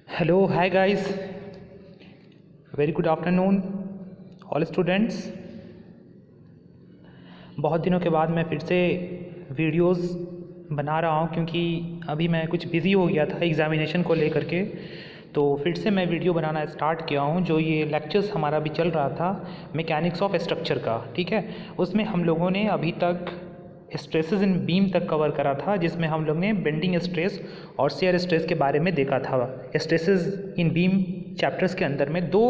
Hello, hi guys. Very good afternoon, all students. बहुत दिनों के बाद मैं फिर से वीडियोस बना रहा हूँ क्योंकि अभी मैं कुछ बिज़ी हो गया था एग्ज़ामिनेशन को लेकर के। तो फिर से मैं वीडियो बनाना स्टार्ट किया हूँ। जो ये लेक्चर्स हमारा भी चल रहा था मैकेनिक्स ऑफ स्ट्रक्चर का, ठीक है, उसमें हम लोगों ने अभी तक स्ट्रेसेस इन बीम तक कवर करा था, जिसमें हम लोग ने बेंडिंग स्ट्रेस और शियर स्ट्रेस के बारे में देखा था। स्ट्रेसेस इन बीम चैप्टर्स के अंदर में दो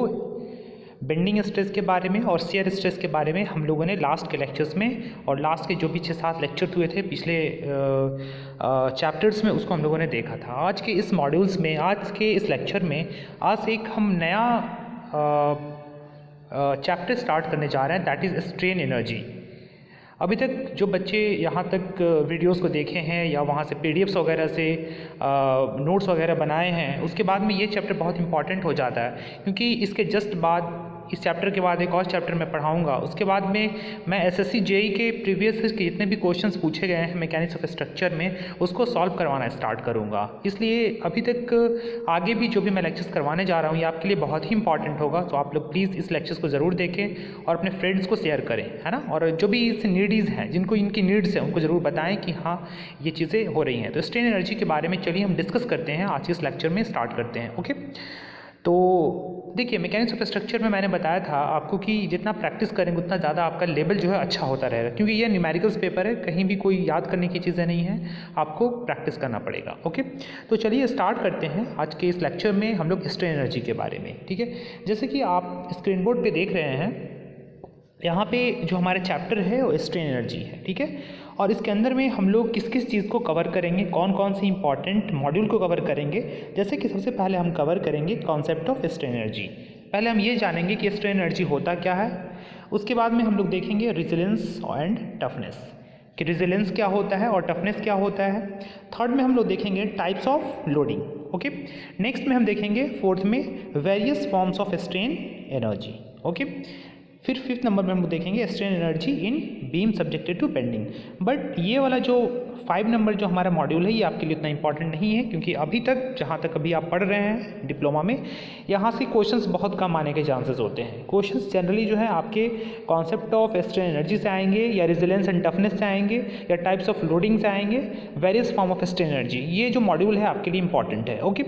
बेंडिंग स्ट्रेस के बारे में और शियर स्ट्रेस के बारे में हम लोगों ने लास्ट के लेक्चर्स में और लास्ट के जो भी 6-7 लेक्चर हुए थे पिछले चैप्टर्स में, उसको हम लोगों ने देखा था। आज के इस मॉड्यूल्स में, आज के इस लेक्चर में, आज एक हम नया चैप्टर स्टार्ट करने जा रहे हैं, दैट इज़ स्ट्रेन एनर्जी। अभी तक जो बच्चे यहाँ तक वीडियोस को देखे हैं या वहाँ से पीडीएफ्स वगैरह से नोट्स वगैरह बनाए हैं, उसके बाद में ये चैप्टर बहुत इंपॉर्टेंट हो जाता है, क्योंकि इसके जस्ट बाद, इस चैप्टर के बाद एक और चैप्टर मैं पढ़ाऊँगा। उसके बाद में मैं एसएससी जेई के प्रीवियस के जितने भी क्वेश्चंस पूछे गए हैं मैकेनिक्स ऑफ स्ट्रक्चर में, उसको सॉल्व करवाना स्टार्ट करूँगा। इसलिए अभी तक आगे भी जो भी मैं लेक्चर्स करवाने जा रहा हूँ ये आपके लिए बहुत ही इंपॉर्टेंट होगा। तो आप लोग प्लीज़ इस लेक्चर्स को ज़रूर देखें और अपने फ्रेंड्स को शेयर करें, है ना। और जो भी इस नीडीज़ हैं, जिनको इनकी नीड्स हैं, उनको ज़रूर बताएं कि हाँ ये चीज़ें हो रही हैं। तो स्ट्रेन एनर्जी के बारे में चलिए हम डिस्कस करते हैं, आज के इस लेक्चर में स्टार्ट करते हैं। ओके, तो देखिए मैकेनिक्स ऑफ स्ट्रक्चर में मैंने बताया था आपको कि जितना प्रैक्टिस करेंगे उतना ज़्यादा आपका लेवल जो है अच्छा होता रहेगा, क्योंकि ये न्यूमेरिकल्स पेपर है, कहीं भी कोई याद करने की चीज़ें नहीं है, आपको प्रैक्टिस करना पड़ेगा। ओके, तो चलिए स्टार्ट करते हैं आज के इस लेक्चर में हम लोग स्ट्रेन एनर्जी के बारे में। ठीक है, जैसे कि आप स्क्रीन बोर्ड पर देख रहे हैं, यहाँ पे जो हमारा चैप्टर है वो स्ट्रेन एनर्जी है। ठीक है, और इसके अंदर में हम लोग किस किस चीज़ को कवर करेंगे, कौन कौन सी इंपॉर्टेंट मॉड्यूल को कवर करेंगे। जैसे कि सबसे पहले हम कवर करेंगे कॉन्सेप्ट ऑफ स्ट्रेन एनर्जी। पहले हम ये जानेंगे कि स्ट्रेन एनर्जी होता क्या है। उसके बाद में हम लोग देखेंगे रेजिलेंस एंड टफनेस, कि रेजिलेंस क्या होता है और टफनेस क्या होता है। थर्ड में हम लोग देखेंगे types of loading. Okay, next में हम देखेंगे फोर्थ में various forms of strain energy. Okay, फिर फिफ्थ नंबर में हम देखेंगे strain energy in beam subjected to bending. But ये वाला जो 5 नंबर जो हमारा मॉड्यूल है ये आपके लिए उतना इंपॉर्टेंट नहीं है, क्योंकि अभी तक जहाँ तक अभी आप पढ़ रहे हैं डिप्लोमा में, यहाँ से क्वेश्चंस बहुत कम आने के चांसेस होते हैं। क्वेश्चंस जनरली जो है आपके कॉन्सेप्ट ऑफ स्ट्रेन एनर्जी से आएंगे, या रेजिलेंस एंड टफनेस से आएंगे, या टाइप्स ऑफ लोडिंग से आएंगे, various form of strain energy. ये जो मॉड्यूल है आपके लिए इंपॉर्टेंट है। ओके,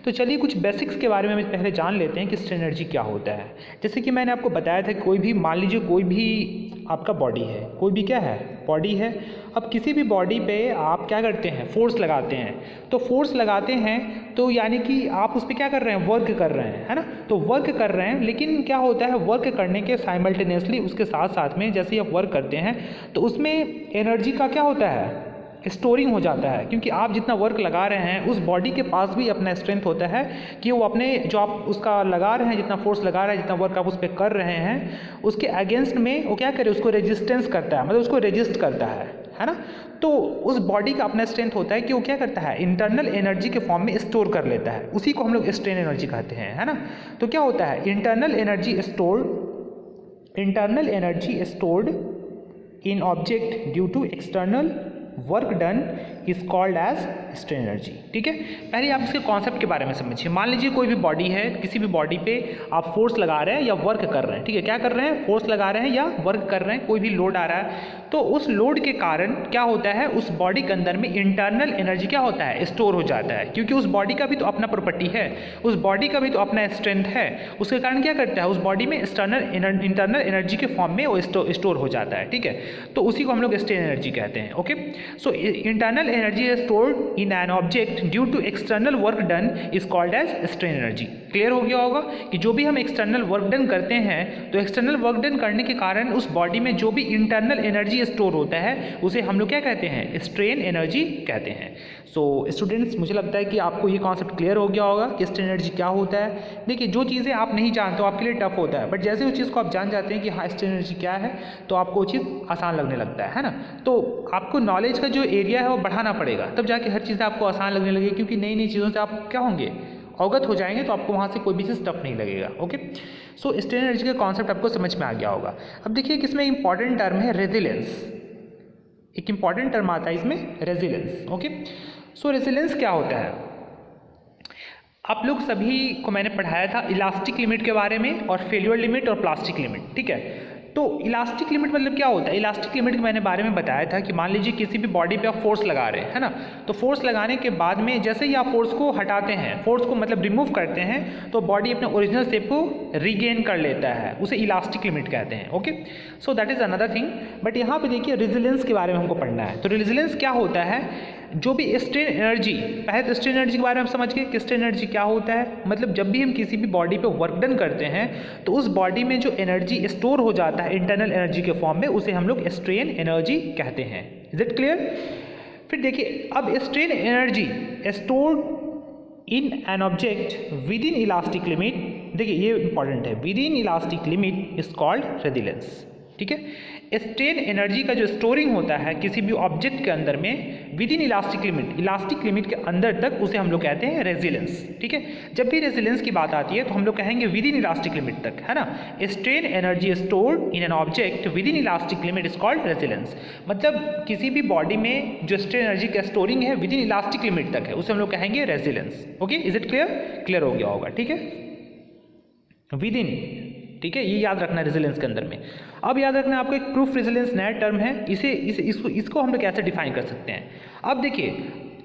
तो चलिए कुछ बेसिक्स के बारे में हम पहले जान लेते हैं कि स्ट्रेन एनर्जी क्या होता है। जैसे कि मैंने आपको बताया था, कोई भी, मान लीजिए कोई भी आपका बॉडी है, कोई भी क्या है, बॉडी है। अब किसी भी बॉडी पे आप क्या करते हैं, फोर्स लगाते हैं। तो फोर्स लगाते हैं तो यानी कि आप उस पर क्या कर रहे हैं, वर्क कर रहे हैं, है ना। तो वर्क कर रहे हैं, लेकिन क्या होता है, वर्क करने के साइमल्टेनियसली उसके साथ साथ में जैसे ही आप वर्क करते हैं तो उसमें एनर्जी का क्या होता है, स्टोरिंग हो जाता है। क्योंकि आप जितना वर्क लगा रहे हैं उस बॉडी के पास भी अपना स्ट्रेंथ होता है कि वो अपने जो आप उसका लगा रहे हैं, जितना फोर्स लगा रहे हैं, जितना वर्क आप उस पर कर रहे हैं, उसके अगेंस्ट में वो क्या करे, उसको रेजिस्टेंस करता है, मतलब उसको रेजिस्ट करता है ना। तो उस बॉडी का अपना स्ट्रेंथ होता है कि वो क्या करता है, इंटरनल एनर्जी के फॉर्म में स्टोर कर लेता है। उसी को हम लोग स्ट्रेन एनर्जी कहते हैं, है ना। तो क्या होता है, internal energy stored in object due to external work done is called as strain energy. ठीक है, पहले आप इसके कॉन्सेप्ट के बारे में समझिए। मान लीजिए कोई भी बॉडी है, किसी भी बॉडी पे आप फोर्स लगा रहे हैं या वर्क कर रहे हैं। ठीक है, क्या कर रहे हैं, फोर्स लगा रहे हैं या वर्क कर रहे हैं, कोई भी लोड आ रहा है। तो उस लोड के कारण क्या होता है, उस बॉडी के अंदर में इंटरनल एनर्जी क्या होता है, स्टोर हो जाता है। क्योंकि उस बॉडी का भी तो अपना प्रॉपर्टी है, उस बॉडी का भी तो अपना स्ट्रेंथ है, उसके कारण क्या करता है, उस बॉडी में इंटरनल एनर्जी के फॉर्म में वो स्टोर हो जाता है। ठीक है, तो उसी को हम लोग स्ट्रेन एनर्जी कहते हैं। Okay, so internal energy stored in an object due to external work done is called as strain energy. Clear हो गया होगा कि जो भी हम एक्सटर्नल वर्क डन करते हैं, तो एक्सटर्नल वर्क डन करने के कारण उस बॉडी में जो भी इंटरनल एनर्जी स्टोर होता है उसे हम लोग क्या कहते हैं, स्ट्रेन एनर्जी कहते हैं। सो स्टूडेंट्स, मुझे लगता है कि आपको ये कॉन्सेप्ट क्लियर हो गया होगा कि स्ट्रेन एनर्जी क्या होता है। देखिए, जो चीज़ें आप नहीं जानते हो आपके लिए टफ होता है, बट जैसे उस चीज़ को आप जान जाते हैं कि हाँ स्ट्रेन एनर्जी क्या है, तो आपको वो चीज़ आसान लगने लगता है ना। तो आपको नॉलेज का जो एरिया है वो बढ़ाना पड़ेगा, तब जाके हर चीज़ आपको आसान लगने लगेगी, क्योंकि नई नई चीज़ों से आप क्या होंगे, अवगत हो जाएंगे, तो आपको वहाँ से कोई भी चीज़ टफ नहीं लगेगा। ओके, सो स्ट्रेन एनर्जी का कॉन्सेप्ट आपको समझ में आ गया होगा। अब देखिए कि इसमें इंपॉर्टेंट टर्म है रेजिलेंस, एक इंपॉर्टेंट टर्म आता है इसमें, रेजिलेंस। ओके, सो रेजिलेंस क्या होता है, आप लोग सभी को मैंने पढ़ाया था इलास्टिक लिमिट के बारे में और फेल्योर लिमिट और प्लास्टिक लिमिट, ठीक है। तो इलास्टिक लिमिट मतलब क्या होता है? इलास्टिक लिमिट के मैंने बारे में बताया था कि मान लीजिए किसी भी बॉडी पे आप फोर्स लगा रहे हैं, है ना, तो फोर्स लगाने के बाद में जैसे ही आप फोर्स को हटाते हैं, फोर्स को मतलब रिमूव करते हैं, तो बॉडी अपने ओरिजिनल शेप को रिगेन कर लेता है, उसे इलास्टिक लिमिट कहते हैं। Okay, so that is another thing. But यहाँ पे देखिए रेजिलियंस के बारे में हमको पढ़ना है। तो रेजिलियंस क्या होता है? जो भी स्ट्रेन एनर्जी, पहले तो स्ट्रेन एनर्जी के बारे में हम समझ गए कि स्ट्रेन एनर्जी क्या होता है। मतलब जब भी हम किसी भी बॉडी पे वर्क डन करते हैं तो उस बॉडी में जो एनर्जी स्टोर हो जाता है इंटरनल एनर्जी के फॉर्म में, उसे हम लोग स्ट्रेन एनर्जी कहते हैं। Is it clear? फिर देखिए अब strain energy stored in an object with in elastic limit, देखिए ये इंपॉर्टेंट है, with in elastic limit is called resilience. ठीक है, स्ट्रेन एनर्जी का जो स्टोरिंग होता है किसी भी ऑब्जेक्ट के अंदर में विद इन इलास्टिक लिमिट के अंदर तक, उसे हम लोग कहते हैं रेजिलियंस। ठीक है, जब भी रेजिलियंस की बात आती है तो हम लोग कहेंगे विद इन इलास्टिक लिमिट तक, है ना। Strain energy stored in an object with in elastic limit is called resilience. मतलब किसी भी बॉडी में जो स्ट्रेन एनर्जी का स्टोरिंग है विद इन इलास्टिक लिमिट तक है, उसे हम लोग कहेंगे resilience. Okay, is it clear? Clear हो गया होगा, ठीक है, विद इन। ठीक है, ये याद रखना है रेजिलियंस के अंदर में। अब याद रखना आपको एक प्रूफ रेजिलियंस नया टर्म है, इसको हम लोग कैसे डिफाइन कर सकते हैं। अब देखिए,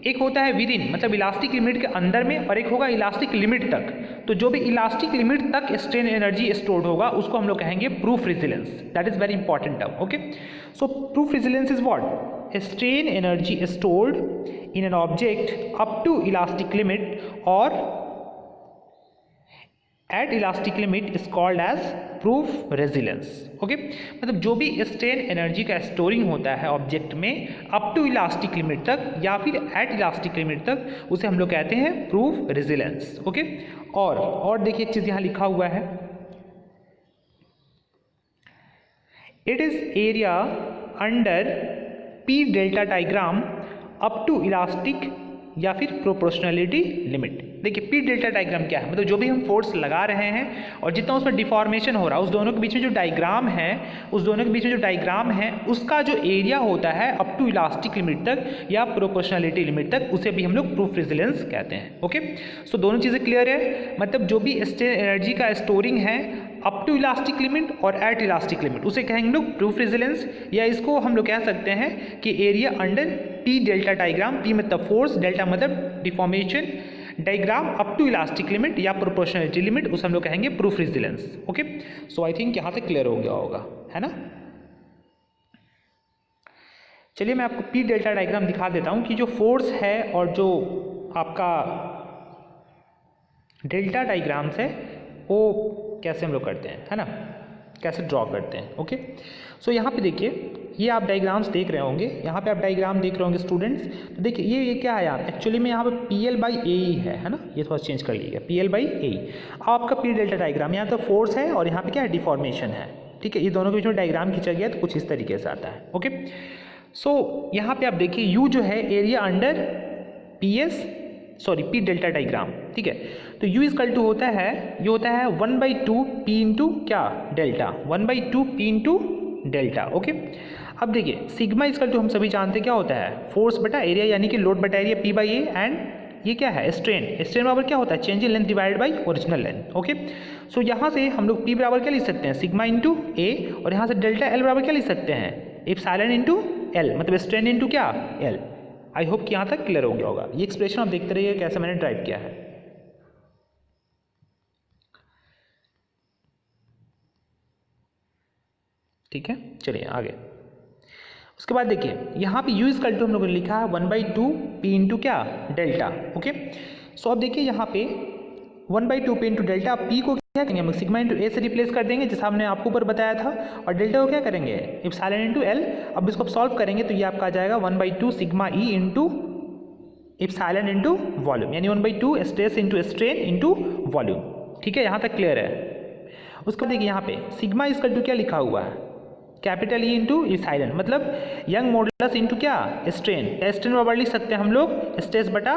एक होता है विद इन, मतलब इलास्टिक लिमिट के अंदर में, और एक होगा इलास्टिक लिमिट तक। तो जो भी इलास्टिक लिमिट तक स्ट्रेन एनर्जी स्टोर्ड होगा उसको हम लोग कहेंगे proof resilience. That is very important term. Okay, so proof resilience is what? Strain energy stored in an object up to elastic limit और at elastic limit is called as proof resilience. Okay, मतलब जो भी strain energy का storing होता है object में up to elastic limit तक या फिर एट इलास्टिक लिमिट तक, उसे हम लोग कहते हैं प्रूफ रेजिलियंस। ओके, और देखिए एक चीज़ यहाँ लिखा हुआ है, it is area under P delta diagram up to elastic या फिर प्रोपोर्शनलिटी लिमिट। देखिए पी डेल्टा डायग्राम क्या है? मतलब जो भी हम फोर्स लगा रहे हैं और जितना उसमें डिफॉर्मेशन हो रहा है, उस दोनों के बीच में जो डायग्राम है, उसका जो एरिया होता है अप टू इलास्टिक लिमिट तक या प्रोपोर्शनलिटी लिमिट तक, उसे भी हम लोग प्रूफ रेजिलियंस कहते हैं। ओके, सो दोनों चीज़ें क्लियर है। मतलब जो भी स्ट्रेन एनर्जी का स्टोरिंग है अप टू इलास्टिक लिमिट और एट इलास्टिक लिमिट, उसे कहेंगे लोग प्रूफ रेजिलियंस, या इसको हम लोग कह सकते हैं कि area under P delta diagram, P मतलब फोर्स, डेल्टा मतलब deformation, diagram up to elastic limit या प्रोपोर्शनलिटी लिमिट, उसे हम लोग कहेंगे proof resilience. Okay, so I think यहाँ तक क्लियर हो गया होगा, है ना। चलिए मैं आपको पी डेल्टा डायग्राम दिखा देता हूँ कि जो फोर्स है और जो आपका डेल्टा डायग्राम्स है वो कैसे हम लोग करते हैं, है ना, कैसे ड्रॉ करते हैं। ओके, सो यहाँ पे देखिए, ये आप डायग्राम्स देख रहे होंगे, यहाँ पे आप डायग्राम देख रहे होंगे स्टूडेंट्स। तो देखिए ये क्या है यार, एक्चुअली में यहाँ पे PL/AE है ना, ये थोड़ा चेंज कर लीजिएगा, PL/AE आपका पी डेल्टा डायग्राम। यहाँ तो फोर्स है और यहाँ पे क्या है, डिफॉर्मेशन है। ठीक है, ये दोनों के बीच में डायग्राम खींचा गया तो कुछ इस तरीके से आता है। ओके, सो यहाँ पे आप देखिए U जो है area under P delta diagram. ठीक है, तो U इक्वल टू होता है, ये होता है 1/2 P इंटू क्या, delta, 1/2 P into delta. Okay, अब देखिए सिग्मा इक्वल टू हम सभी जानते हैं क्या होता है, फोर्स बटा एरिया, यानी कि लोड बटा एरिया P/A, एंड ये क्या है, स्ट्रेन बराबर क्या होता है, change in length divide by original length. Okay, so यहाँ से हम लोग P बराबर क्या लिख सकते हैं, सिग्मा इंटू A, और यहाँ से डेल्टा L बराबर क्या लिख सकते हैं, एप्सिलॉन इंटू L, मतलब स्ट्रेन इंटू क्या, L। आई होप कि यहाँ तक क्लियर हो गया होगा। ये एक्सप्रेशन आप देखते रहिए कैसे मैंने ड्राइव किया है। ठीक है, चलिए आगे। उसके बाद देखिए यहाँ पे U इक्वल टू हम लोगों ने लिखा है 1/2 P इंटू क्या, डेल्टा। ओके, सो अब देखिए यहाँ पे 1/2 P इंटू डेल्टा, P को क्या करेंगे हम लोग, सिग्मा इंटू A से रिप्लेस कर देंगे जैसा हमने आपको ऊपर बताया था, और डेल्टा को क्या करेंगे, एप्सिलॉन इंटू L। अब इसको सॉल्व करेंगे तो ये आपका आ जाएगा 1/2 sigma E into epsilon into volume, यानी 1/2 stress into strain into volume. ठीक है, यहाँ तक क्लियर है। उसको देखिए यहाँ पे सिग्मा इक्वल टू क्या लिखा हुआ है, कैपिटल E इंटू एप्सिलॉन, मतलब यंग मॉडुलस इंटू क्या, स्ट्रेन। स्ट्रेन बराबर लिख सकते हैं हम लोग स्ट्रेस बटा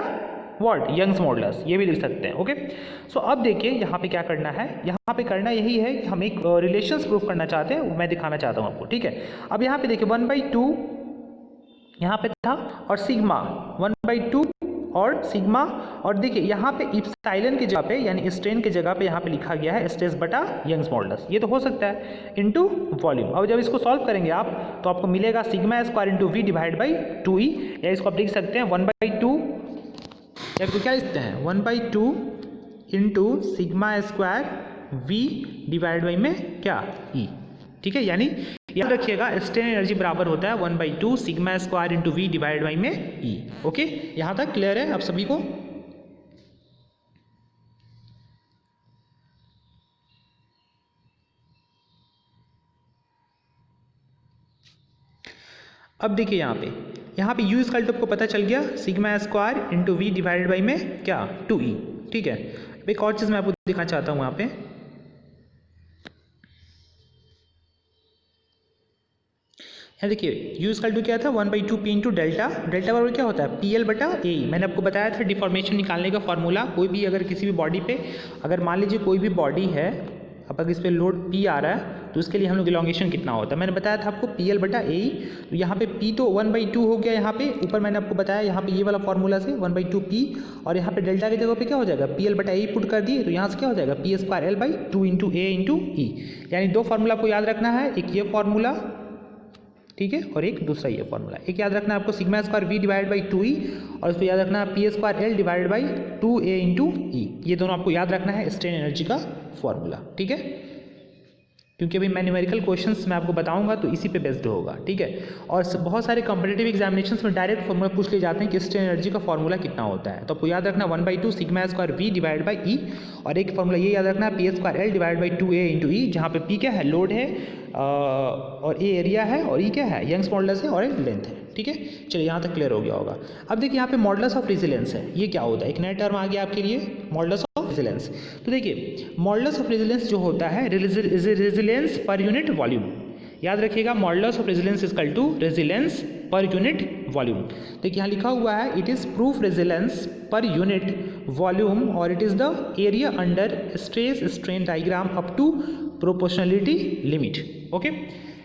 व्हाट, यंग्स मॉडुलस, ये भी लिख सकते हैं। ओके, सो अब देखिए यहाँ पे क्या करना है, यहाँ पे करना यही है कि हम एक रिलेशंस प्रूफ करना चाहते हैं, मैं दिखाना चाहता हूँ आपको। ठीक है, अब यहाँ पे देखिए 1/2 यहाँ पे था और सिग्मा 1/2 और सिग्मा, और देखिए यहाँ पे इप्सिलॉन की जगह पे यानी स्ट्रेन की जगह पे यहाँ पे लिखा गया है स्ट्रेस बटा यंग्स मॉडुलस, ये तो हो सकता है, इनटू वॉल्यूम। अब जब इसको सॉल्व करेंगे आप तो आपको मिलेगा sigma square into V divide by 2e, या इसको आप लिख सकते हैं 1/2, या फिर क्या लिखते हैं 1/2 into sigma square we divide by में क्या ई। ठीक है, यानी याद रखिएगा स्ट्रेन एनर्जी बराबर होता है 1/2 sigma square into V divide by में ई। ओके, यहाँ तक क्लियर है आप सभी को? अब देखिए यहाँ पे यू इक्वल टू आपको पता चल गया sigma square into V divide by में क्या 2e। ठीक है, एक और चीज़ मैं आपको दिखाना चाहता हूँ यहाँ पे, यहाँ देखिए यू इक्वल टू क्या था 1/2 पी इंटू डेल्टा, डेल्टा बराबर क्या होता है PL बटा ए। मैंने आपको बताया था डिफॉर्मेशन निकालने का फॉर्मूला, कोई भी अगर किसी भी बॉडी पे अगर मान लीजिए कोई भी बॉडी है, अब अगर इस पर लोड P आ रहा है तो उसके लिए हम लोग इलॉन्गेशन कितना होता है, मैंने बताया था आपको PL बटा ए। तो यहाँ पे P तो 1/2 हो गया, यहाँ पे ऊपर मैंने आपको बताया यहाँ पे ये वाला फॉर्मूला से 1/2 P, और यहाँ पे डेल्टा की जगह पे क्या हो जाएगा PL बटा ए पुट कर दिए, तो यहाँ से क्या हो जाएगा P square L by 2 into a into e. यानी दो फार्मूला आपको याद रखना है, एक ये फार्मूला, ठीक है, और एक दूसरा ये फॉर्मूला। एक याद रखना है आपको sigma square we divide by 2e, और इसको याद रखना है P square L divide by 2a into e. ये दोनों आपको याद रखना है स्ट्रेन एनर्जी का फॉर्मूला। ठीक है, क्योंकि अभी मैं न्यूमेरिकल क्वेश्चंस मैं आपको बताऊंगा तो इसी पे बेस्ड होगा। ठीक है, और बहुत सारे कॉम्पिटिटिव एग्जामिनेशंस में डायरेक्ट फॉर्मूला पूछ लिए जाते हैं कि स्ट्रेन एनर्जी का फॉर्मूला कितना होता है, तो आपको याद रखना 1/2 sigma square we divide by e, और एक फॉर्मूला ये याद रखना है P square L divide by 2a into e, जहाँ पे पी क्या है लोड है और ए एरिया है, और ई क्या है यंग्स मॉडुलस है, और एक लेंथ है। ठीक है, चलिए यहाँ तक क्लियर हो गया होगा। अब देखिए यहाँ पे मॉडुलस ऑफ रेजिलेंस है, ये क्या होता है, एक नया टर्म आ गया आपके लिए मॉडुलस ऑफ रेजिलेंस। तो देखिए मॉडुलस ऑफ रेजिलेंस जो होता है रेजिलेंस पर यूनिट वॉल्यूम, याद रखिएगा modulus of resilience equal to resilience per unit volume. देखिए यहाँ लिखा हुआ है it is proof resilience per unit volume, और it is the area under stress strain diagram up to proportionality limit. Okay,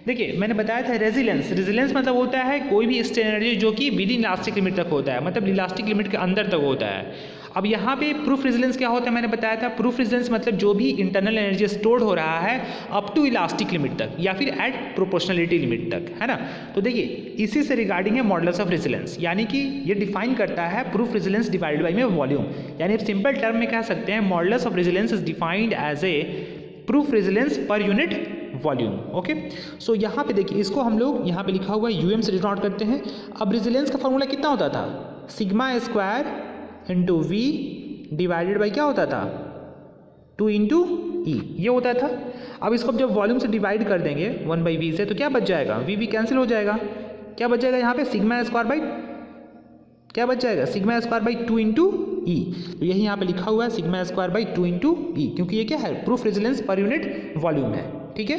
देखिए मैंने बताया था रेजिलेंस मतलब होता है कोई भी स्ट्रेन एनर्जी जो कि विद इन इलास्टिक लिमिट तक होता है, मतलब इलास्टिक लिमिट के अंदर तक होता है। अब यहाँ पे प्रूफ रेजिलेंस क्या होता है, मैंने बताया था प्रूफ रेजिलेंस मतलब जो भी इंटरनल एनर्जी स्टोर्ड हो रहा है अप टू इलास्टिक लिमिट तक या फिर एट प्रोपोर्शनलिटी लिमिट तक, है ना। तो देखिए इसी से रिगार्डिंग है मॉडुलस ऑफ रेजिलेंस, यानी कि ये डिफाइन करता है प्रूफ रेजिलेंस डिवाइडेड बाय में वॉल्यूम। यानी सिंपल टर्म में कह सकते हैं modulus of resilience is defined as a proof resilience per unit volume. Okay, so यहाँ पे देखिए इसको हम लोग यहाँ पे लिखा हुआ है यूएम से डिनोट करते हैं। अब रेजिलेंस का फॉर्मूला कितना होता था, sigma square into V divided by क्या होता था 2 इंटू ई, ये होता था। अब इसको जब वॉल्यूम से डिवाइड कर देंगे 1/v से तो क्या बच जाएगा, वी कैंसिल हो जाएगा, क्या बच जाएगा यहाँ पे सिग्मा स्क्वायर बाई क्या बच जाएगा सिग्मा स्क्वायर बाई 2 इंटू ई। तो यही यहाँ पे लिखा हुआ है सिग्मा स्क्वायर बाई 2 इंटू ई, क्योंकि ये क्या है proof resilience per unit volume है। ठीक है,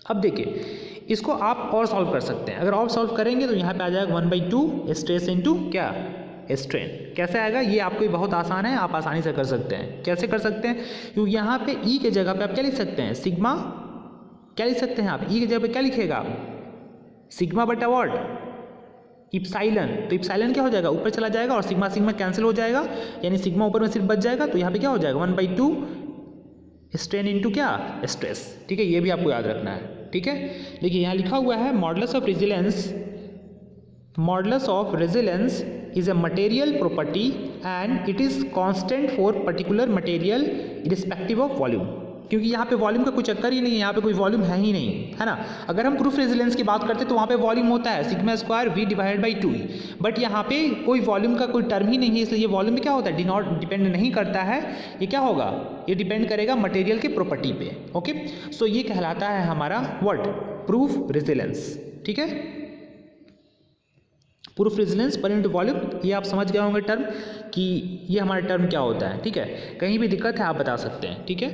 अब देखिए इसको आप और सॉल्व कर सकते हैं, अगर और सॉल्व करेंगे तो यहाँ पे आ जाएगा 1/2 स्ट्रेस इंटू क्या स्ट्रेन। कैसे आएगा ये आपको बहुत आसान है, आप आसानी से कर सकते हैं। कैसे कर सकते हैं, क्योंकि यहाँ पे ई के जगह पे आप क्या लिख सकते हैं सिग्मा, क्या लिख सकते हैं आप ई के जगह पे क्या लिखेगा आप सिग्मा बटा व्हाट इप्साइलन। तो इप्साइलन क्या हो जाएगा ऊपर चला जाएगा और सिग्मा सिग्मा कैंसिल हो जाएगा, यानी सिग्मा ऊपर में सिर्फ बच जाएगा, तो यहाँ पे क्या हो जाएगा 1/2 स्ट्रेन इंटू क्या स्ट्रेस। ठीक है, ये भी आपको याद रखना है। ठीक है, देखिए यहाँ लिखा हुआ है modulus of resilience, modulus of resilience is a material property and it is constant for particular material irrespective of volume। क्योंकि यहाँ पे वॉल्यूम का कोई चक्कर ही नहीं है, यहाँ पे कोई वॉल्यूम है ही नहीं, है ना। अगर हम प्रूफ रेजिलेंस की बात करते हैं तो वहाँ पे वॉल्यूम होता है sigma square we divide by 2, but यहाँ पे कोई वॉल्यूम का कोई टर्म ही नहीं है, इसलिए ये वॉल्यूम पे क्या होता है डिपेंड नहीं करता है, ये क्या होगा ये डिपेंड करेगा मटेरियल के प्रॉपर्टी पे। ओके, सो ये कहलाता है हमारा व्हाट प्रूफ रेजिलेंस। ठीक है, proof resilience per unit volume, ये आप समझ गए होंगे टर्म कि ये हमारा टर्म क्या होता है। ठीक है, कहीं भी दिक्कत है आप बता सकते हैं। ठीक है,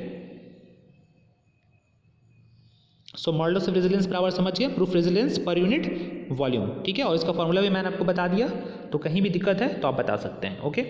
सो मॉडुलस ऑफ रेजिलेंस बराबर समझ गए proof resilience per unit volume. ठीक है, और इसका फॉर्मूला भी मैंने आपको बता दिया, तो कहीं भी दिक्कत है तो आप बता सकते हैं। ओके,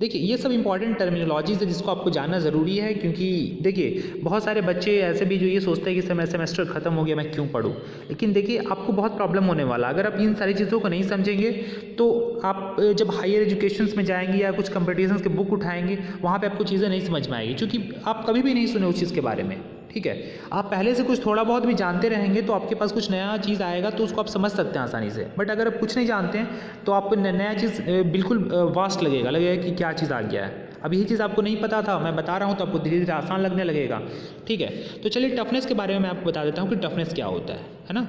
देखिए ये सब इंपॉर्टेंट टर्मिनोलॉजीज है जिसको आपको जानना ज़रूरी है, क्योंकि देखिए बहुत सारे बच्चे ऐसे भी जो ये सोचते हैं कि सेमेस्टर ख़त्म हो गया मैं क्यों पढूं, लेकिन देखिए आपको बहुत प्रॉब्लम होने वाला अगर आप इन सारी चीज़ों को नहीं समझेंगे। तो आप जब हायर एजुकेशंस में जाएंगे या कुछ कंपटीशंस के बुक उठाएंगे वहाँ पर आपको चीज़ें नहीं समझ में आएगी, क्योंकि आप कभी भी नहीं सुने उस चीज़ के बारे में। ठीक है, आप पहले से कुछ थोड़ा बहुत भी जानते रहेंगे तो आपके पास कुछ नया चीज़ आएगा तो उसको आप समझ सकते हैं आसानी से। बट अगर आप कुछ नहीं जानते हैं तो आपको नया चीज़ बिल्कुल वास्ट लगेगा कि क्या चीज़ आ गया है। अब यही चीज़ आपको नहीं पता था, मैं बता रहा हूँ तो आपको धीरे धीरे आसान लगने लगेगा। ठीक है, तो चलिए टफनेस के बारे में मैं आपको बता देता हूँ कि टफनेस क्या होता है ना।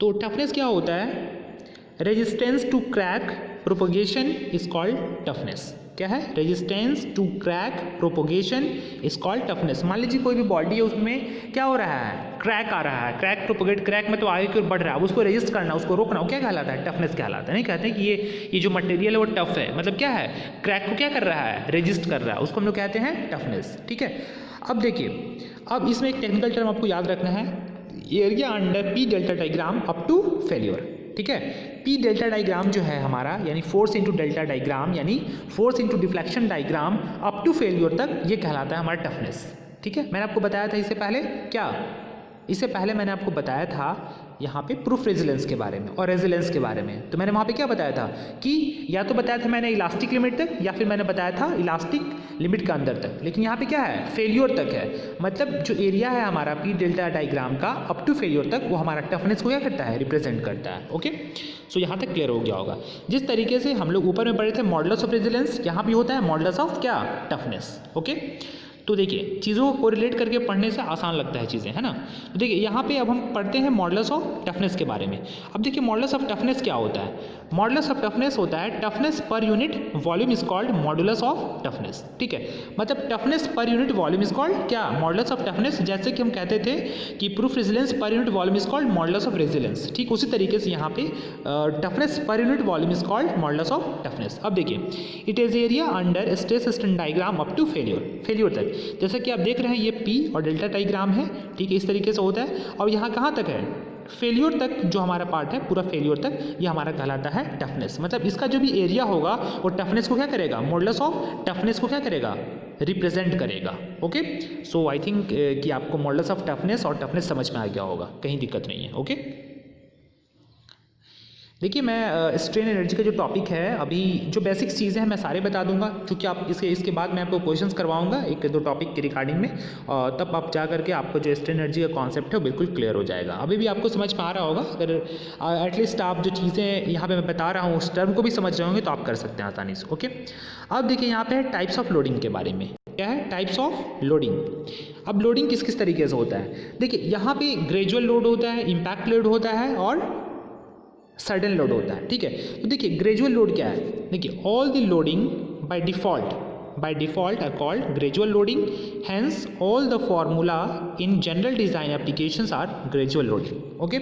तो टफनेस क्या होता है, resistance to crack propagation is called toughness. क्या है, resistance to crack propagation is called toughness. मान लीजिए कोई भी बॉडी है उसमें क्या हो रहा है, क्रैक आ रहा है, क्रैक प्रोपोगेट, क्रैक में तो आगे की ओर बढ़ रहा है, उसको रेजिस्ट करना, उसको रोकना, वो क्या कहलाता है, टफनेस कहलाता है। नहीं कहते हैं कि ये जो मटेरियल है वो टफ है, मतलब क्या है, क्रैक को क्या कर रहा है, रेजिस्ट कर रहा है, उसको हम लोग कहते हैं टफनेस। ठीक है, अब देखिए, अब इसमें एक टेक्निकल टर्म आपको याद रखना है, area under P delta diagram up to failure. ठीक है, पी डेल्टा डायग्राम जो है हमारा, यानी फोर्स इनटू डेल्टा डायग्राम, यानी force into deflection diagram up to failure तक, ये कहलाता है हमारा टफनेस। ठीक है, मैंने आपको बताया था इससे पहले क्या, इससे पहले मैंने आपको बताया था यहाँ पे प्रूफ रेजिलेंस के बारे में और रेजिलेंस के बारे में। तो मैंने वहाँ पे क्या बताया था कि या तो बताया था मैंने इलास्टिक लिमिट तक, या फिर मैंने बताया था इलास्टिक लिमिट के अंदर तक, लेकिन यहाँ पे क्या है, फेल्योर तक है। मतलब जो एरिया है हमारा पी डेल्टा डायग्राम का अप टू फेल्योर तक, वो हमारा टफनेस को क्या करता है, रिप्रेजेंट करता है। ओके, सो यहाँ तक क्लियर हो गया होगा। जिस तरीके से हम लोग ऊपर में पढ़े थे मॉडुलस ऑफ रेजिलेंस, यहाँ भी होता है मॉडुलस ऑफ क्या, टफनेस। ओके, तो देखिए चीज़ों को कोरिलेट करके पढ़ने से आसान लगता है चीज़ें, है ना। तो देखिए यहाँ पे अब हम पढ़ते हैं मॉडुलस ऑफ टफनेस के बारे में। अब देखिए मॉडुलस ऑफ टफनेस क्या होता है, मॉडुलस ऑफ टफनेस होता है toughness per unit volume is called modulus of toughness. ठीक है, मतलब toughness per unit volume is called क्या, मॉडुलस ऑफ टफनेस। जैसे कि हम कहते थे कि proof resilience per unit volume is called modulus of resilience, ठीक उसी तरीके से यहाँ पे toughness per unit volume is called modulus of toughness. अब देखिए, it is area under stress strain diagram up to failure तक। जैसे कि आप देख रहे हैं ये पी और डेल्टा डायग्राम है, ठीक है, इस तरीके से होता है। और यहाँ कहाँ तक है, फेल्योर तक, जो हमारा पार्ट है पूरा फेल्योर तक, ये हमारा कहलाता है टफनेस। मतलब इसका जो भी एरिया होगा वो टफनेस को क्या करेगा, मॉडुलस ऑफ टफनेस को क्या करेगा, रिप्रेजेंट करेगा। ओके, सो आई थिंक कि आपको मॉडुलस ऑफ टफनेस और टफनेस समझ में आ गया होगा, कहीं दिक्कत नहीं है। ओके, देखिए मैं स्ट्रेन एनर्जी का जो टॉपिक है, अभी जो बेसिक्स चीज़ें हैं मैं सारे बता दूंगा, क्योंकि आप इसके बाद मैं आपको क्वेश्चंस करवाऊंगा एक दो टॉपिक के रिगार्डिंग में, और तब आप जा करके आपको जो स्ट्रेन एनर्जी का कॉन्सेप्ट है वो बिल्कुल क्लियर हो जाएगा। अभी भी आपको समझ में आ रहा होगा, अगर एटलीस्ट आप जो चीज़ें यहाँ पे मैं बता रहा हूँ उस टर्म को भी समझ रहे होंगे तो आप कर सकते हैं आसानी से। ओके, अब देखिए यहाँ पे है टाइप्स ऑफ लोडिंग के बारे में। क्या है, टाइप्स ऑफ लोडिंग। अब लोडिंग किस किस तरीके से होता है, देखिए यहाँ पे ग्रेजुअल लोड होता है, इम्पैक्ट लोड होता है और सडन लोड होता है। ठीक है, तो देखिए ग्रेजुअल लोड क्या है, देखिए all the loading by default are called gradual loading, hence all the formula in general design applications are gradual loading. Okay,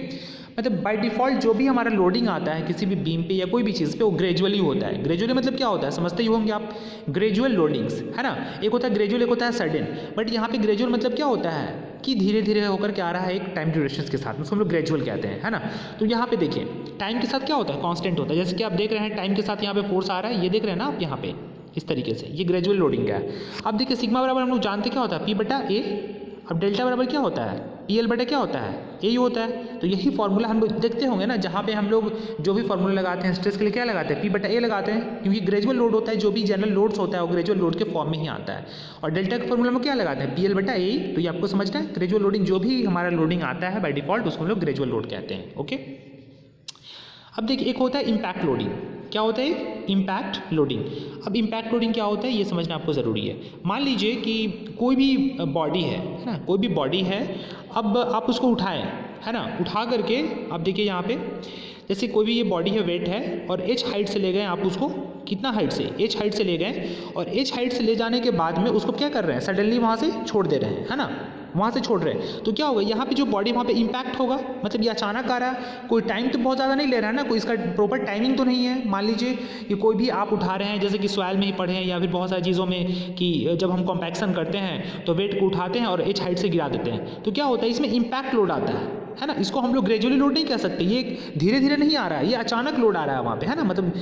मतलब बाय डिफ़ॉल्ट जो भी हमारा लोडिंग आता है किसी भी बीम पे या कोई भी चीज़ पे, वो ग्रेजुअली होता है। ग्रेजुअली मतलब क्या होता है, समझते ही होंगे आप, ग्रेजुअल लोडिंग्स, है ना। एक होता है ग्रेजुअल, एक होता है सडन। बट यहाँ पे ग्रेजुअल मतलब क्या होता है कि धीरे धीरे होकर के आ रहा है एक टाइम ड्यूरेशन के साथ, उसको हम लोग ग्रेजुअल कहते हैं, है ना। तो यहाँ पे देखिए टाइम के साथ क्या होता है, कांस्टेंट होता है। जैसे कि आप देख रहे हैं टाइम के साथ यहाँ पे फोर्स आ रहा है, ये देख रहे हैं ना आप यहाँ पे, इस तरीके से, ये ग्रेजुअल लोडिंग का है। अब देखिए सिग्मा बराबर हम लोग जानते क्या होता है, पी बटा ए। अब डेल्टा बराबर क्या होता है, पी एल बटा क्या होता है, ए ही होता है। तो यही फॉर्मूला हम लोग देखते होंगे ना, जहाँ पे हम लोग जो भी फॉर्मूला लगाते हैं स्ट्रेस के लिए क्या लगाते हैं, पी बटा ए लगाते हैं, क्योंकि ग्रेजुअल लोड होता है, जो भी जनरल लोड्स होता है वो ग्रेजुअल लोड के फॉर्म में ही आता है। और डेल्टा के फॉर्मूला में क्या लगाते हैं, पी एल बटा ए। तो ये आपको समझना है, ग्रेजुअल लोडिंग जो भी हमारा लोडिंग आता है बाय डिफॉल्ट उसको हम लोग ग्रेजुअल लोड कहते हैं। ओके, अब देखिए एक होता है इम्पैक्ट लोडिंग। क्या होता है, इम्पैक्ट लोडिंग। अब इम्पैक्ट लोडिंग क्या होता है ये समझना आपको ज़रूरी है। मान लीजिए कि कोई भी बॉडी है ना, कोई भी बॉडी है, अब आप उसको उठाएं, है ना, उठा करके आप देखिए यहाँ पे, जैसे कोई भी ये बॉडी है, वेट है, और एच हाइट से ले गए आप उसको, कितना हाइट से, एच हाइट से ले गए, और एच हाइट से ले जाने के बाद में उसको क्या कर रहे हैं, सडनली वहाँ से छोड़ दे रहे हैं, है ना, वहाँ से छोड़ रहे हैं। तो क्या होगा, यहाँ पे जो बॉडी वहाँ पे इम्पैक्ट होगा, मतलब ये अचानक आ रहा है, कोई टाइम तो बहुत ज़्यादा नहीं ले रहा है ना, कोई इसका प्रॉपर टाइमिंग तो नहीं है। मान लीजिए कि कोई भी आप उठा रहे हैं, जैसे कि सॉइल में ही पढ़े हैं या फिर बहुत सारी चीज़ों में कि जब हम कॉम्पैक्शन करते हैं तो वेट को उठाते हैं और एच हाइट से गिरा देते हैं, तो क्या होता है इसमें इम्पैक्ट लोड आता है। है ना, इसको हम लोग ग्रेजुअली लोड नहीं कह सकते, ये धीरे धीरे नहीं आ रहा है, ये अचानक लोड आ रहा है वहाँ पे, है ना, मतलब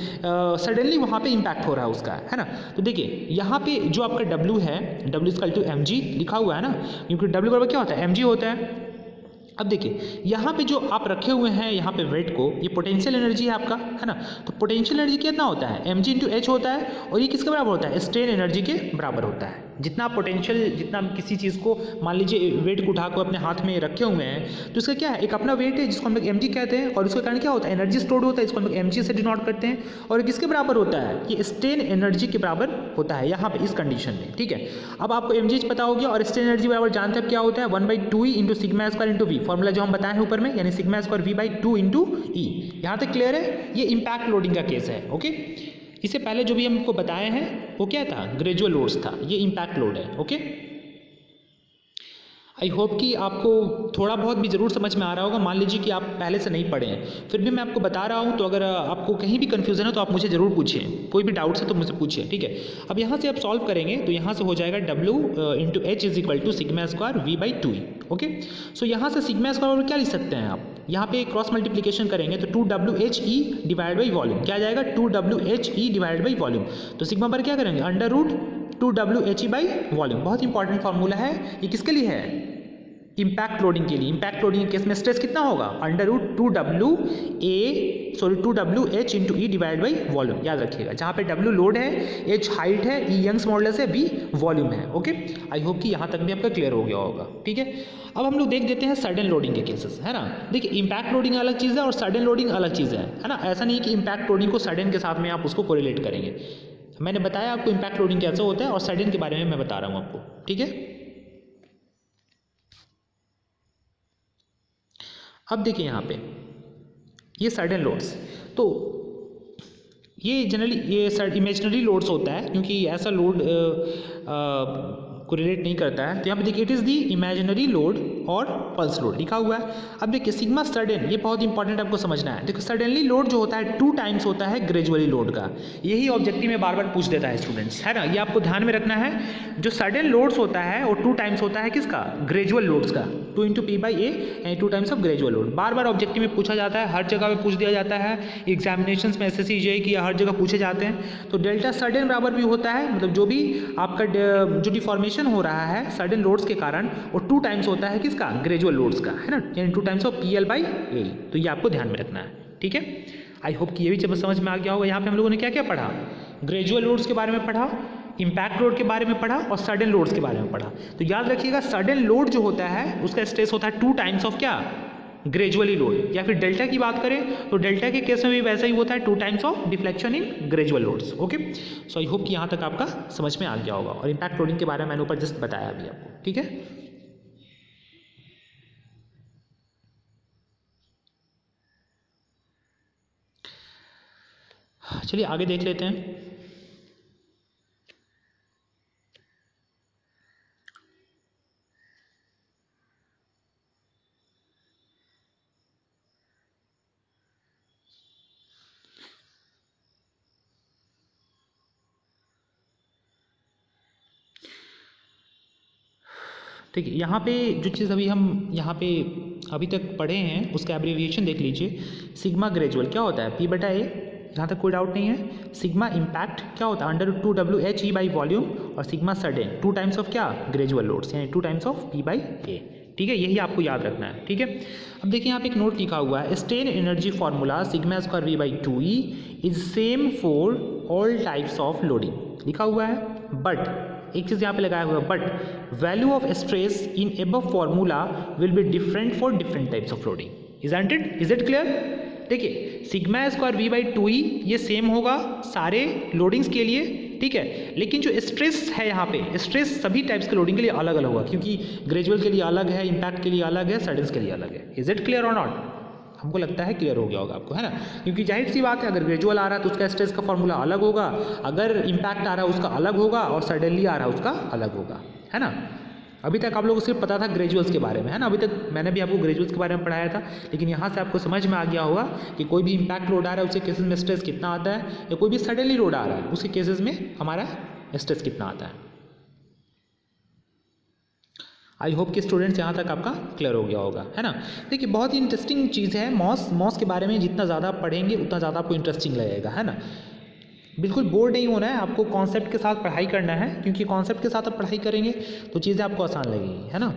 सडनली वहाँ पे इम्पैक्ट हो रहा है उसका, है ना। तो देखिए यहाँ पे जो आपका W है, W=mg लिखा हुआ है ना, क्योंकि W बराबर क्या होता है, mg होता है। अब देखिए यहाँ पे जो आप रखे हुए हैं यहाँ पे वेट को, ये पोटेंशियल एनर्जी है आपका, है ना। तो पोटेंशियल एनर्जी कितना होता है, mg/h होता है, और ये किसके बराबर होता है, स्ट्रेन एनर्जी के बराबर होता है। जितना पोटेंशियल, जितना हम किसी चीज़ को मान लीजिए वेट को उठा कर अपने हाथ में रखे हुए हैं, तो इसका क्या है, एक अपना वेट है जिसको हम लोग mg कहते हैं, और इसके कारण क्या होता है, एनर्जी स्टोर्ड होता है, इसको हम लोग mg से डिनोट करते हैं। और किसके बराबर होता है, ये स्ट्रेन एनर्जी के बराबर होता है यहाँ पे इस कंडीशन में, ठीक है। अब आपको mg पता हो गया, और स्ट्रेन एनर्जी बराबर जानते हैं क्या होता है, 1/2e into sigma square into V, formula जो हम बताए हैं ऊपर में, यानी सिग्मा स्क्वायर v/2 इंटू ई। यहाँ तक क्लियर है, ये इम्पैक्ट लोडिंग का केस है, ओके। इससे पहले जो भी हमको बताए हैं वो क्या था, ग्रेजुअल लोड्स था, ये इम्पैक्ट लोड है, ओके। आई होप कि आपको थोड़ा बहुत भी ज़रूर समझ में आ रहा होगा। मान लीजिए कि आप पहले से नहीं पढ़े हैं, फिर भी मैं आपको बता रहा हूँ, तो अगर आपको कहीं भी कन्फ्यूज़न है तो आप मुझे ज़रूर पूछिए, कोई भी डाउट्स है तो मुझसे पूछिए, ठीक है। अब यहाँ से आप सॉल्व करेंगे तो यहाँ से हो जाएगा W/H = sigma square V/2e, okay. So यहाँ से सिग्मा स्क्वायर क्या लिख सकते हैं आप, यहाँ पे क्रॉस मल्टीप्लिकेशन करेंगे तो 2WHE डिवाइड बाई वॉल्यूम, क्या आ जाएगा, 2WHE डिवाइड बाई वॉल्यूम। तो सिग्मा पर क्या करेंगे, √2WHE बाई वॉल्यूम। बहुत इंपॉर्टेंट फार्मूला है, ये किसके लिए है, इम्पैक्ट लोडिंग के लिए। इम्पैक्ट लोडिंग के केस में स्ट्रेस कितना होगा, √2WH into E divide by volume, याद रखिएगा। जहाँ पे W लोड है, H हाइट है, E यंग्स मॉडुलस है, V वॉल्यूम है, ओके। आई होप कि यहाँ तक भी आपका क्लियर हो गया होगा, ठीक है। अब हम लोग देख देते हैं सडन लोडिंग के केसेस, है ना। देखिए इम्पैक्ट लोडिंग अलग चीज़ है और सडन लोडिंग अलग चीज़ है ना। ऐसा नहीं है कि इम्पैक्ट लोडिंग को सडन के साथ में आप उसको कोरिलेट करेंगे। मैंने बताया आपको इम्पैक्ट लोडिंग कैसे होता है, और सडन के बारे में मैं बता रहा हूँ आपको, ठीक है। अब देखिए यहाँ पे ये सडन लोड्स, तो ये जनरली ये इमेजिनरी लोड्स होता है, क्योंकि ऐसा लोड को रिलेट नहीं करता है। तो यहाँ पे देखिए it is the imaginary load और पल्स लोड लिखा हुआ है। अब देखिए सिग्मा सडन, ये बहुत इंपॉर्टेंट आपको समझना है। देखो सडनली लोड जो होता है 2 टाइम्स होता है ग्रेजुअली लोड का, यही ऑब्जेक्टिव में बार बार पूछ देता है स्टूडेंट्स, है ना। ये आपको ध्यान में रखना है, जो सडन लोड्स होता है वो 2 टाइम्स होता है किसका, ग्रेजुअल लोड्स का, 2 × P/A and 2 times of gradual load. Bar bar objective में पूछा जाता है, हर जगह पे पूछ दिया जाता है, एग्जामिनेशंस में SSC JEE की हर जगह पूछे जाते हैं। तो डेल्टा सडन बराबर भी होता है, मतलब जो भी आपका जो डिफॉर्मेशन हो रहा है सडन लोड्स के कारण, वो 2 टाइम्स होता है किसका, ग्रेजुअल लोड्स का, है ना, यानी 2 टाइम्स ऑफ PL/A। तो ये आपको ध्यान में रखना है, ठीक है। आई होप कि ये भी जब समझ में आ गया होगा। यहाँ पे हम लोगों ने क्या क्या पढ़ा, ग्रेजुअल लोड्स के बारे में पढ़ा, इम्पैक्ट लोड के बारे में पढ़ा, और सडन लोड्स के बारे में पढ़ा। तो याद रखिएगा सडन लोड जो होता है उसका स्ट्रेस होता है 2 टाइम्स ऑफ क्या, ग्रेजुअली लोड। या फिर डेल्टा की बात करें तो डेल्टा के केस में भी वैसा ही होता है, 2 times of deflection in gradual loads, okay. So I hope कि यहाँ तक आपका समझ में आ गया होगा। और इम्पैक्ट लोडिंग के बारे में मैंने ऊपर जस्ट बताया अभी आपको, ठीक है। चलिए आगे देख लेते हैं। ठीक है, यहाँ पे जो चीज़ अभी हम यहाँ पे अभी तक पढ़े हैं उसका एब्रीविएशन देख लीजिए। सिग्मा ग्रेजुअल क्या होता है, P/A, जहाँ तक कोई डाउट नहीं है। सिग्मा इम्पैक्ट क्या होता है, √2WHE बाई वॉल्यूम। और सिग्मा सडन 2 टाइम्स ऑफ क्या, ग्रेजुअल लोड्स, यानी 2 टाइम्स ऑफ P/A, ठीक है। यही आपको याद रखना है, ठीक है। अब देखिए यहाँ पे एक नोट लिखा हुआ है, strain energy formula sigma square V/2e is same for all types of loading लिखा हुआ है। बट एक चीज़ यहाँ पे लगाया हुआ है, but value of stress in above formula will be different for different types of loading. Is it clear. देखिए सिग्मा स्क्वायर V/2e ये सेम होगा सारे लोडिंग्स के लिए, ठीक है। लेकिन जो स्ट्रेस है यहाँ पे, स्ट्रेस सभी टाइप्स के लोडिंग के लिए अलग अलग होगा, क्योंकि ग्रेजुअल के लिए अलग है, इम्पैक्ट के लिए अलग है, सडन्स के लिए अलग है। इज इट क्लियर और नॉट। हमको लगता है क्लियर हो गया होगा आपको, है ना। क्योंकि जाहिर सी बात है, अगर ग्रेजुअल आ रहा है तो उसका स्ट्रेस का फॉर्मूला अलग होगा, अगर इम्पैक्ट आ रहा है उसका अलग होगा, और सडनली आ रहा है उसका अलग होगा, है ना। अभी तक आप लोगों को सिर्फ पता था ग्रेजुअल्स के बारे में, है ना। अभी तक मैंने भी आपको ग्रेजुअल्स के बारे में पढ़ाया था, लेकिन यहाँ से आपको समझ में आ गया होगा कि कोई भी इम्पैक्ट लोड आ रहा है उसके केसेस में स्ट्रेस कितना आता है, या कोई भी सडनली लोड आ रहा है उसके केसेस में हमारा स्ट्रेस कितना आता है। आई होप कि स्टूडेंट्स यहाँ तक आपका क्लियर हो गया होगा, है ना। देखिए बहुत ही इंटरेस्टिंग चीज़ है मॉस के बारे में जितना ज़्यादा आप पढ़ेंगे उतना ज़्यादा आपको इंटरेस्टिंग लगेगा, है ना। बिल्कुल बोर नहीं होना है, आपको कॉन्सेप्ट के साथ पढ़ाई करना है, क्योंकि कॉन्सेप्ट के साथ आप पढ़ाई करेंगे तो चीज़ें आपको आसान लगेगी, है ना।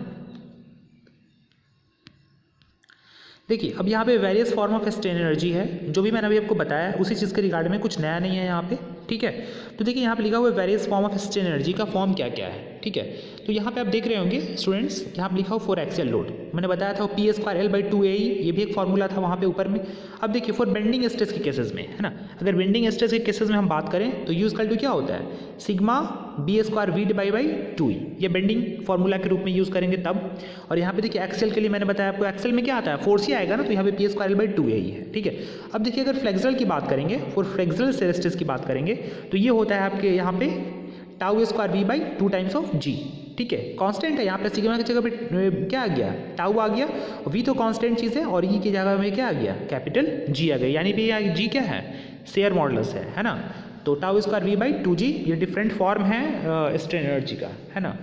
देखिए अब यहाँ पे various form of strain energy है, जो भी मैंने अभी आपको बताया उसी चीज़ के रिगार्ड में, कुछ नया नहीं है यहाँ पे, ठीक है। तो देखिए यहाँ पे लिखा हुआ है various form of strain energy का फॉर्म क्या क्या है, ठीक है। तो यहाँ पे आप देख रहे होंगे स्टूडेंट्स, यहाँ पे लिखा हुआ फॉर एक्सियल लोड, मैंने बताया था P²L/2AE, ये भी एक फार्मूला था वहाँ पे ऊपर में। अब देखिए फॉर बेंडिंग स्ट्रेस के केसेस में, है ना, अगर बेंडिंग स्ट्रेस के केसेस में हम बात करें तो U= क्या होता है, सिग्मा B²V/2E, ये बेंडिंग फार्मूला के रूप में यूज़ करेंगे तब। और यहाँ पे देखिए एक्सेल के लिए मैंने बताया आपको, एक्सेल में क्या आता है, फोर्स ही आएगा ना, तो यहाँ पे P²L/2AE है, ठीक है। अब देखिए अगर फ्लेक्सुरल की बात करेंगे, फॉर फ्लेक्सुरल स्ट्रेस की बात करेंगे तो ये होता है आपके यहाँ पे τ²V/2 टाइम्स ऑफ G, ठीक है। कांस्टेंट है यहाँ पे, सिग्मा की जगह पे क्या आ गया, टाउ आ गया, वी तो कांस्टेंट चीज़ है, और ई की जगह में क्या आ गया, कैपिटल G आ गया, यानी कि यहाँ G क्या है, शेयर मॉडुलस है ना। तो τ²V/2G ये डिफरेंट फॉर्म है स्ट्रेन एनर्जी का, है ना।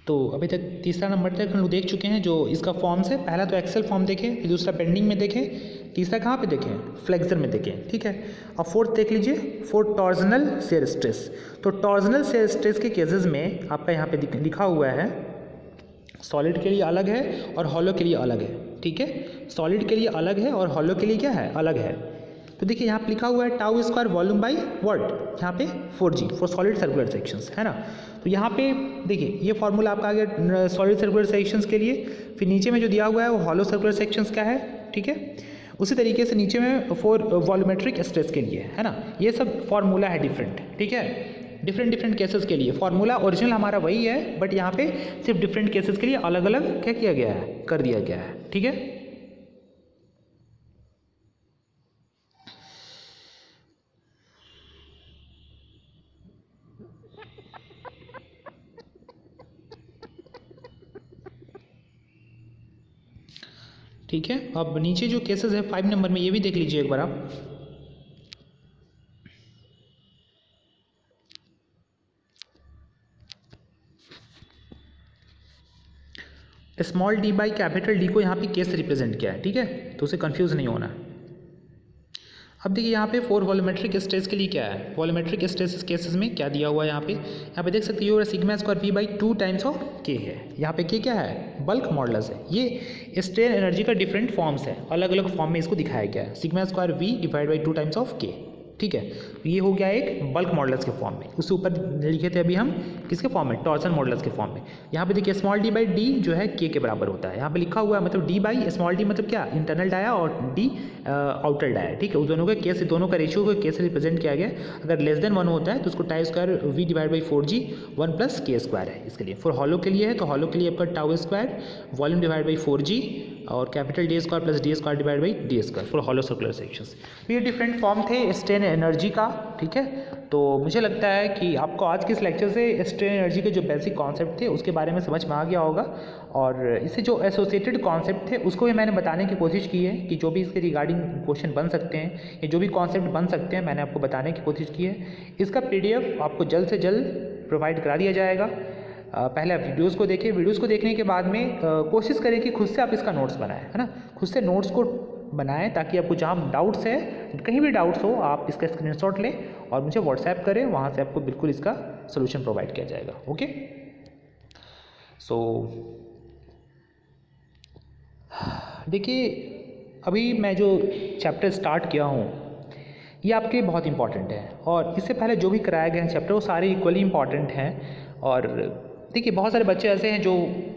तो अभी तक तीसरा नंबर तक हम लोग देख चुके हैं जो इसका फॉर्म्स है। पहला तो एक्सेल फॉर्म देखें, फिर दूसरा बेंडिंग में देखें, तीसरा कहाँ पे देखें, फ्लेक्सर में देखें, ठीक है। अब फोर्थ देख लीजिए, फोर्थ टॉर्जनल शेयर स्ट्रेस। तो टॉर्जनल शेयर स्ट्रेस के केसेस में आपका यहाँ पे लिखा हुआ है सॉलिड के लिए अलग है और हॉलो के लिए अलग है, ठीक है। सॉलिड के लिए अलग है और हॉलो के लिए क्या है, अलग है। तो देखिए यहाँ पे लिखा हुआ है τ² वॉल्यूम बाई व्हाट, यहाँ पे 4G for solid circular sections, है ना। तो यहाँ पे देखिए ये फार्मूला आपका आ गया सॉलिड सर्कुलर सेक्शंस के लिए। फिर नीचे में जो दिया हुआ है वो हॉलो सर्कुलर सेक्शंस का है, ठीक है। उसी तरीके से नीचे में फॉर वॉल्यूमेट्रिक स्ट्रेस के लिए, है ना। ये सब फार्मूला है डिफरेंट, ठीक है। डिफरेंट केसेस के लिए फार्मूला ओरिजिनल हमारा वही है, बट यहाँ पे सिर्फ डिफरेंट केसेस के लिए अलग अलग क्या किया गया है, कर दिया गया है, ठीक है। ठीक है, अब नीचे जो केसेस है 5 नंबर में, ये भी देख लीजिए एक बार आप। Small d by capital D को यहाँ पे केस रिप्रेजेंट किया है, ठीक है, तो उसे कंफ्यूज नहीं होना। अब देखिए यहाँ पे फॉर वॉल्यूमेट्रिक स्ट्रेस के लिए क्या है, वॉल्यूमेट्रिक स्ट्रेस केसेस में क्या दिया हुआ है यहाँ पे देख सकते हो σ²V/2 टाइम्स ऑफ K है। यहाँ पे K क्या है, बल्क मॉडुलस है। ये स्ट्रेन एनर्जी का डिफरेंट फॉर्म्स है, अलग अलग फॉर्म में इसको दिखाया गया है, σ²V/2 टाइम्स ऑफ K, ठीक है। ये हो गया एक बल्क मॉडुलस के फॉर्म में। उससे ऊपर लिखे थे अभी हम किसके फॉर्म में, टॉर्सन मॉडुलस के फॉर्म में। यहाँ पे देखिए स्मॉल d बाई डी जो है K के बराबर होता है। यहाँ पे लिखा हुआ है मतलब d बाई स्मॉल d मतलब क्या, इंटरनल डाया और d आउटर डाया, ठीक है। उस दोनों के K से, दोनों का रेशियो को K से रिप्रेजेंट किया गया। अगर लेस देन 1 होता है तो उसको τ²V/4G 1 + K² है इसके लिए। फॉर हॉलो के लिए है तो हॉलो के लिए आपका τ² वॉल्यूम डिवाइड बाई 4G और capital D² + D² divide by D² for hollow circular sections. ये डिफरेंट फॉर्म थे स्ट्रेन एनर्जी का, ठीक है। तो मुझे लगता है कि आपको आज के इस लेक्चर से स्ट्रेन एनर्जी के जो बेसिक कॉन्सेप्ट थे उसके बारे में समझ में आ गया होगा, और इससे जो एसोसिएटेड कॉन्सेप्ट थे उसको भी मैंने बताने की कोशिश की है कि जो भी इसके रिगार्डिंग क्वेश्चन बन सकते हैं या जो भी कॉन्सेप्ट बन सकते हैं मैंने आपको बताने की कोशिश की है। इसका PDF आपको जल्द से जल्द प्रोवाइड करा दिया जाएगा। पहले आप वीडियोज़ को देखें, वीडियोज़ को देखने के बाद में कोशिश करें कि खुद से आप इसका नोट्स बनाएं, है ना। खुद से नोट्स को बनाएं ताकि आपको जहाँ डाउट्स है, कहीं भी डाउट्स हो, आप इसका स्क्रीनशॉट लें और मुझे व्हाट्सएप करें, वहाँ से आपको बिल्कुल इसका सोल्यूशन प्रोवाइड किया जाएगा। ओके, सो देखिए अभी मैं जो चैप्टर स्टार्ट किया हूँ ये आपके लिए बहुत इंपॉर्टेंट है, और इससे पहले जो भी कराए गए हैं चैप्टर वो सारे इक्वली इंपॉर्टेंट हैं। और देखिए बहुत सारे बच्चे ऐसे हैं जो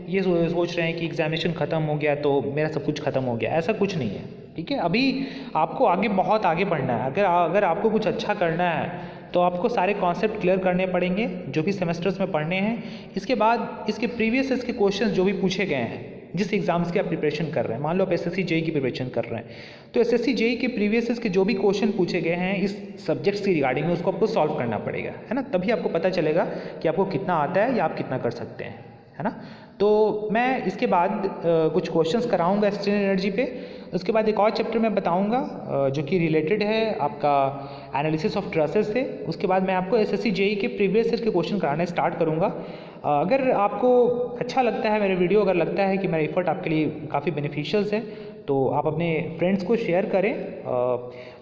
ये सोच रहे हैं कि एग्जामिनेशन ख़त्म हो गया तो मेरा सब कुछ ख़त्म हो गया, ऐसा कुछ नहीं है, ठीक है। अभी आपको आगे बहुत आगे बढ़ना है। अगर आपको कुछ अच्छा करना है तो आपको सारे कॉन्सेप्ट क्लियर करने पड़ेंगे जो भी सेमेस्टर्स में पढ़ने हैं। इसके बाद इसके प्रीवियस इसके क्वेश्चंस जो भी पूछे गए हैं जिस एग्ज़ाम्स की आप प्रिपरेशन कर रहे हैं। मान लो आप एसएससी जेईई की प्रिपरेशन कर रहे हैं, तो एसएससी जेईई के प्रीवियस के जो भी क्वेश्चन पूछे गए हैं इस सब्जेक्ट्स की रिगार्डिंग में, उसको आपको सॉल्व करना पड़ेगा, है ना। तभी आपको पता चलेगा कि आपको कितना आता है या आप कितना कर सकते हैं, है ना। तो मैं इसके बाद कुछ क्वेश्चंस कराऊंगा स्ट्रेन एनर्जी पे। उसके बाद एक और चैप्टर मैं बताऊंगा जो कि रिलेटेड है आपका एनालिसिस ऑफ ट्रसेस से। उसके बाद मैं आपको एसएससी जेईई के प्रीवियस ईयर के क्वेश्चन कराने स्टार्ट करूंगा। अगर आपको अच्छा लगता है मेरे वीडियो, अगर लगता है कि मेरा एफर्ट आपके लिए काफ़ी बेनिफिशियल्स है, तो आप अपने फ्रेंड्स को शेयर करें।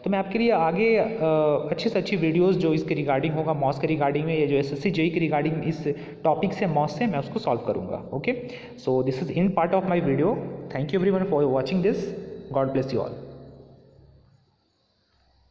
तो मैं आपके लिए आगे अच्छी से अच्छी वीडियोस जो इसके रिगार्डिंग होगा, मॉस के रिगार्डिंग में, या जो एसएससी जेईई के रिगार्डिंग इस टॉपिक से मॉस से, मैं उसको सॉल्व करूँगा। Okay, so this is in part of my video. Thank you everyone for watching this. God bless you all.